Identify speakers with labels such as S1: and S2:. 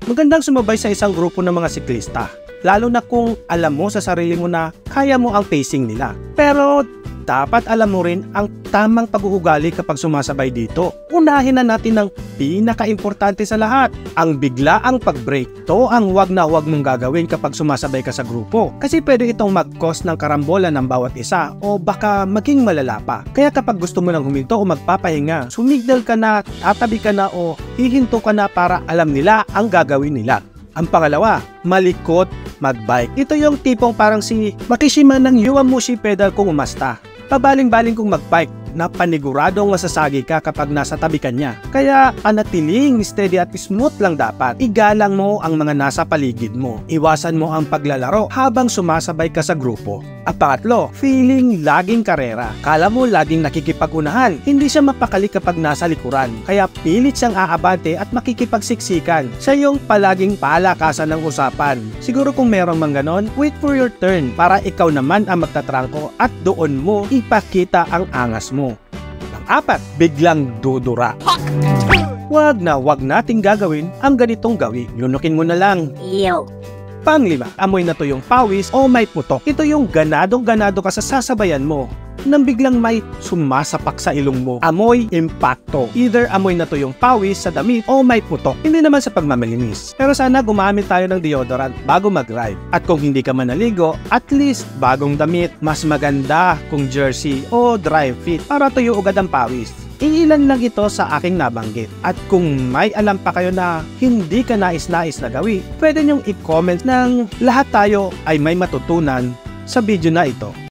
S1: Magandang sumabay sa isang grupo ng mga siklista, lalo na kung alam mo sa sarili mo na kaya mo ang pacing nila. Pero dapat alam mo rin ang tamang pag-uugali kapag sumasabay dito. Unahin na natin ang pinaka-importante sa lahat, ang biglaang pag-break. To ang wag na wag mong gagawin kapag sumasabay ka sa grupo. Kasi pwede itong mag-cause ng karambola ng bawat isa o baka maging malala pa. Kaya kapag gusto mo lang huminto o magpapahinga, sumignal ka na, tatabi ka na o hihinto ka na para alam nila ang gagawin nila. Ang pangalawa, malikot magbike. Ito yung tipong parang si Makishima ng Yowamushi pedal kung umasta. Pabaling-baling kong magbike na paniguradong masasagi ka kapag nasa tabi ka niya. Kaya panatiling steady at smooth lang dapat. Igalang mo ang mga nasa paligid mo. Iwasan mo ang paglalaro habang sumasabay ka sa grupo. At pangatlo, feeling laging karera. Kala mo laging nakikipag-unahan. Hindi siya mapakali kapag nasa likuran. Kaya pilit siyang aabante at makikipagsiksikan. Siya yung palaging palakasan ng usapan. Siguro kung merong mang ganon, wait for your turn para ikaw naman ang magtatrangko at doon mo ipakita ang angas mo. Pang-apat, biglang dudura. Wag na wag nating gagawin ang ganitong gawi. Lunukin mo na lang. Pang-lima, amoy na tuyong pawis o may putok. Ito yung ganadong-ganado ka sa sasabayan mo nang biglang may sumasapak sa ilong mo. Amoy impacto. Either amoy na tuyong pawis sa damit o may putok. Hindi naman sa pagmamalinis. Pero sana gumamit tayo ng deodorant bago mag-ride. At kung hindi ka man naligo, at least bagong damit. Mas maganda kung jersey o dry fit para tuyo agad ang pawis. Iilan lang ito sa aking nabanggit. At kung may alam pa kayo na hindi ka nais-nais na gawi, pwede nyong i-comment ng lahat tayo ay may matutunan sa video na ito.